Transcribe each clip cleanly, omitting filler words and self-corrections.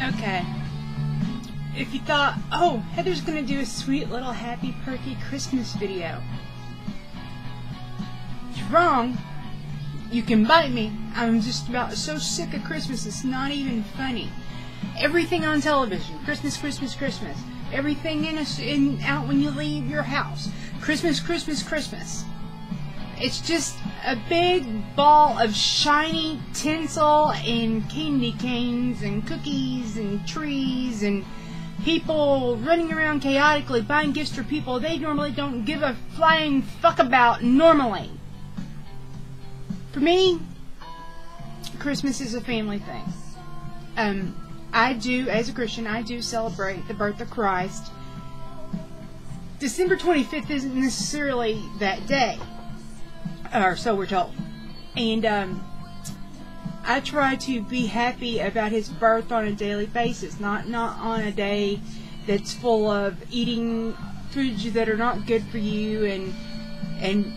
Okay. If you thought, oh, Heather's gonna do a sweet little happy perky Christmas video, you're wrong. You can bite me. I'm just about so sick of Christmas, it's not even funny. Everything on television, Christmas, Christmas, Christmas. Everything out when you leave your house, Christmas, Christmas, Christmas. It's just a big ball of shiny tinsel and candy canes and cookies and trees and people running around chaotically buying gifts for people they normally don't give a flying fuck about normally. For me, Christmas is a family thing. I do, as a Christian, I do celebrate the birth of Christ. December 25th isn't necessarily that day, or so we're told. And I try to be happy about his birth on a daily basis, not on a day that's full of eating foods that are not good for you and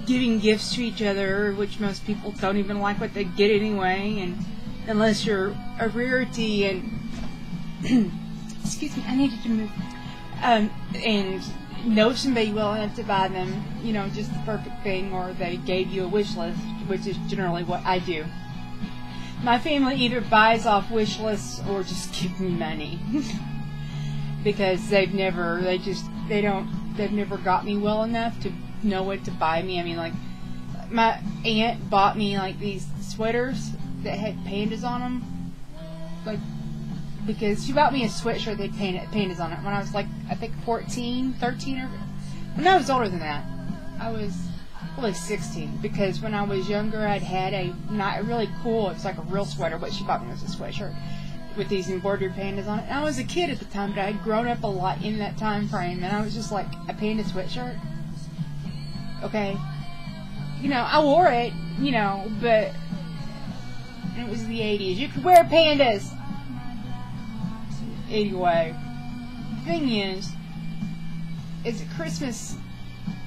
giving gifts to each other, which most people don't even like what they get anyway, and unless you're a rarity and excuse me, I needed to move, and know somebody well enough to buy them, you know, just the perfect thing, or they gave you a wish list, which is generally what I do. My family either buys off wish lists or just give me money because they've never got me well enough to know what to buy me. I mean, like, my aunt bought me like these sweaters that had pandas on them, like, because she bought me a sweatshirt that had pandas on it when I was like, I think 13, or when I was older than that. I was probably 16, because when I was younger I'd had a not really cool, it was like a real sweater, what she bought me was a sweatshirt with these embroidered pandas on it. And I was a kid at the time, but I had grown up a lot in that time frame, and I was just like, a panda sweatshirt? Okay. You know, I wore it, you know, but it was the 80s. You could wear pandas! Anyway, the thing is at Christmas,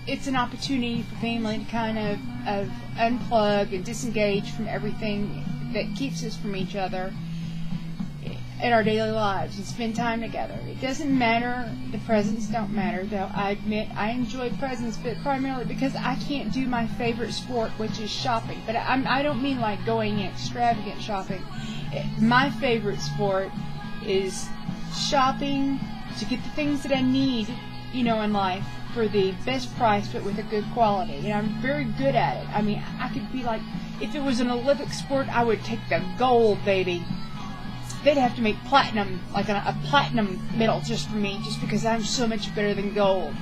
it's an opportunity for family to kind of unplug and disengage from everything that keeps us from each other in our daily lives and spend time together. It doesn't matter, the presents don't matter, though I admit I enjoy presents, but primarily because I can't do my favorite sport, which is shopping. But I don't mean like going extravagant shopping. My favorite sport is shopping to get the things that I need, you know, in life for the best price, but with a good quality. And I'm very good at it. I mean, I could be like, if it was an Olympic sport, I would take the gold, baby. They'd have to make platinum, like a platinum medal just for me, just because I'm so much better than gold.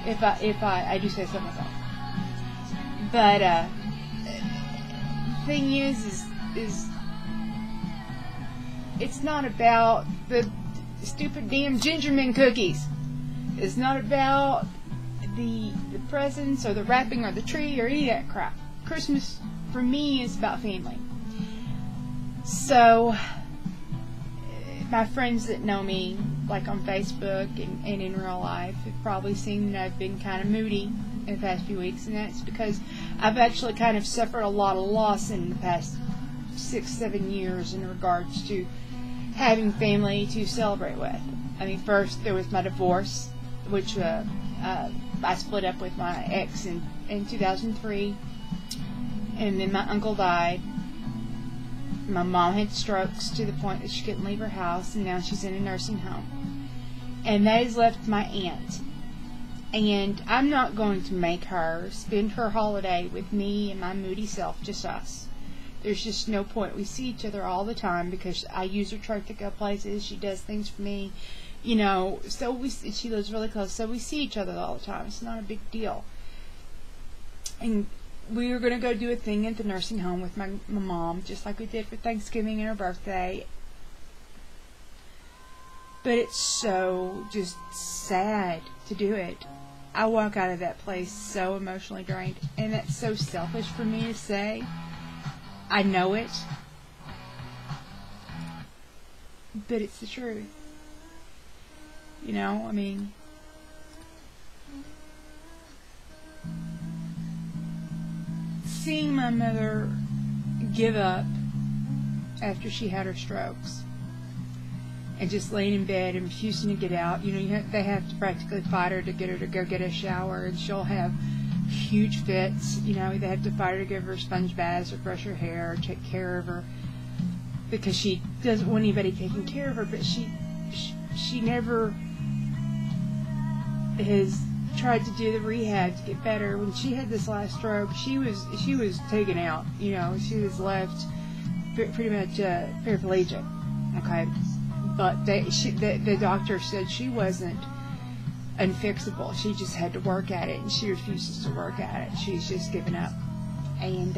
If I do say so myself. But the thing is it's not about the stupid damn gingerman cookies. It's not about the presents or the wrapping or the tree or any of that crap. Christmas for me is about family. So my friends that know me, like on Facebook and in real life, have probably seen that I've been kind of moody in the past few weeks, and that's because I've actually kind of suffered a lot of loss in the past 6-7 years in regards to having family to celebrate with. I mean, first there was my divorce, which I split up with my ex in 2003, and then my uncle died. My mom had strokes to the point that she couldn't leave her house, and now she's in a nursing home. And that has left my aunt. And I'm not going to make her spend her holiday with me and my moody self, just us. There's just no point. We see each other all the time because I use her truck to go places. She does things for me, you know. So she lives really close, so we see each other all the time. It's not a big deal. And we were going to go do a thing at the nursing home with my mom, just like we did for Thanksgiving and her birthday. But it's so just sad to do it. I walk out of that place so emotionally drained, and that's so selfish for me to say. I know it, but it's the truth. You know, I mean, seeing my mother give up after she had her strokes, and just laying in bed and refusing to get out. They have to practically fight her to get her to go get a shower, and she'll have huge fits. They have to fight her to give her sponge baths or brush her hair or take care of her, because she doesn't want anybody taking care of her. But she never has tried to do the rehab to get better. When she had this last stroke, she was taken out. She was left pretty much paraplegic. Okay, but the doctor said she wasn't unfixable. She just had to work at it, and she refuses to work at it. She's just given up. And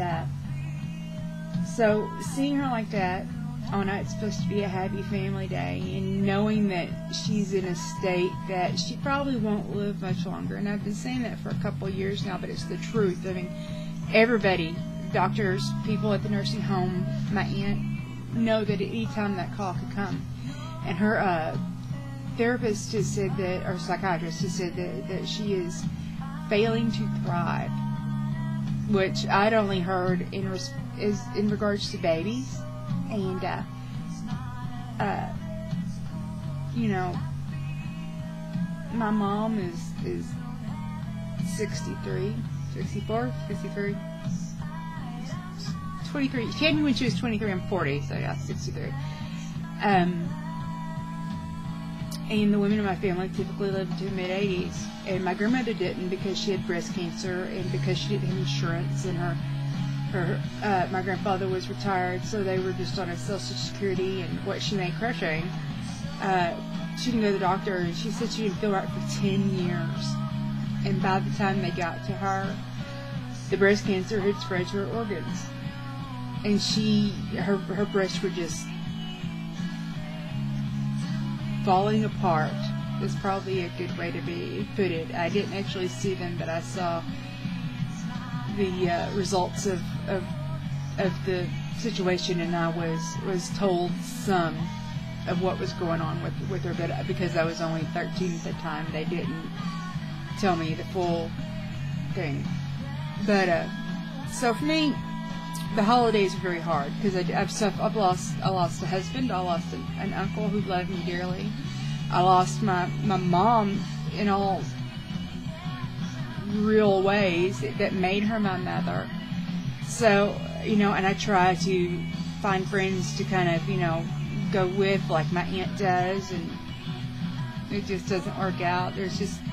so seeing her like that on it's supposed to be a happy family day, and knowing that she's in a state that she probably won't live much longer, and I've been saying that for a couple of years now, but it's the truth. I mean, everybody, doctors, people at the nursing home, my aunt, know that at any time that call could come. And her therapist has said that, or psychiatrist has said that she is failing to thrive, which I'd only heard in regards to babies. And my mom is 63, 64, 63, 23. She had me when she was 23. I'm 40, so yeah, 63. And the women in my family typically lived to mid-80s. And my grandmother didn't, because she had breast cancer, and because she didn't have insurance, and my grandfather was retired, so they were just on a Social Security and what she made crocheting. She didn't go to the doctor, and she said she didn't feel right for 10 years. And by the time they got to her, the breast cancer had spread to her organs. And her breasts were just falling apart. Is probably a good way to put it. I didn't actually see them, but I saw the results of the situation, and I was told some of what was going on with her, but because I was only 13 at the time, they didn't tell me the full thing. But so for me, the holidays are very hard, because I lost a husband, I lost an uncle who loved me dearly, I lost my mom in all real ways that made her my mother. So, and I try to find friends to kind of, go with, like my aunt does, and it just doesn't work out.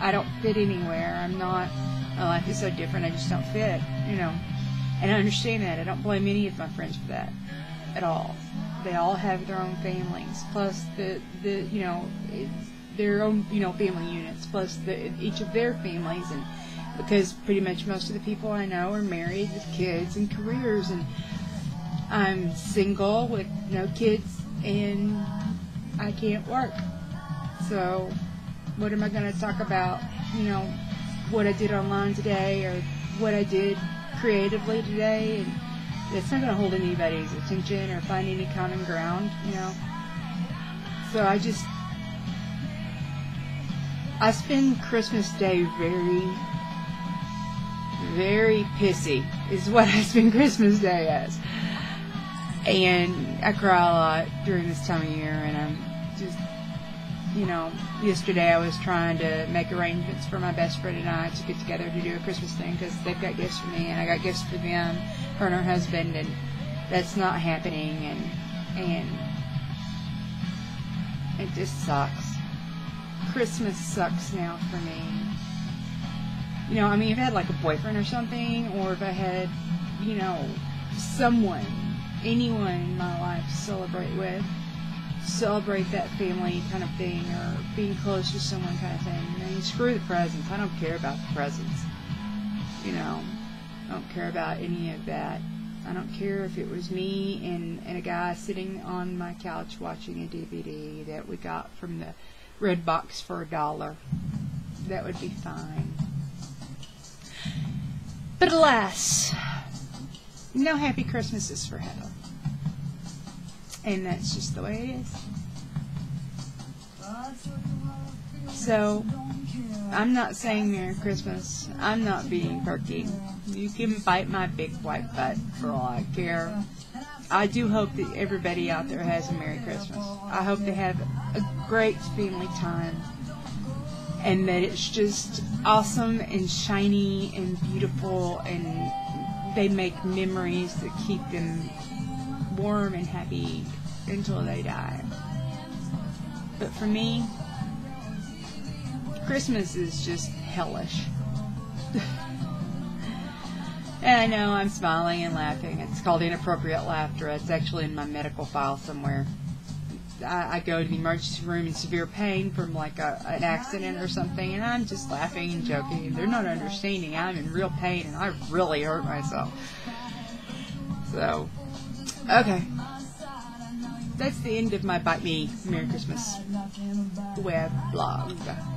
I don't fit anywhere. My life is so different, I just don't fit, and I understand that. I don't blame any of my friends for that at all. They all have their own families, plus their own, family units, plus each of their families, and because pretty much most of the people I know are married with kids and careers, and I'm single with no kids, and I can't work. So what am I going to talk about, what I did online today, or what I did creatively today? And it's not going to hold anybody's attention or find any common ground, So I spend Christmas Day very, very pissy, is what I spend Christmas Day as. And I cry a lot during this time of year, and I'm just, yesterday I was trying to make arrangements for my best friend and I to get together to do a Christmas thing, because they've got gifts for me and I got gifts for them, her and her husband, and that's not happening, and it just sucks. Christmas sucks now for me. If I had like a boyfriend or something, or if I had, anyone in my life to celebrate that family kind of thing, or being close to someone kind of thing. Screw the presents. I don't care about the presents. I don't care about any of that. I don't care if it was me and a guy sitting on my couch watching a DVD that we got from the Red Box for $1. That would be fine. But alas, no happy Christmases for Heather. And that's just the way it is. So, I'm not saying Merry Christmas. I'm not being perky. You can bite my big white butt for all I care. I do hope that everybody out there has a Merry Christmas. I hope they have a great family time, and that it's just awesome and shiny and beautiful, and they make memories that keep them warm and happy until they die. But for me, Christmas is just hellish. And I know I'm smiling and laughing. It's called inappropriate laughter. It's actually in my medical file somewhere. I go to the emergency room in severe pain from like an accident or something, and I'm just laughing and joking. They're not understanding. I'm in real pain, and I really hurt myself. So, okay. That's the end of my Bite Me Merry Christmas web blog.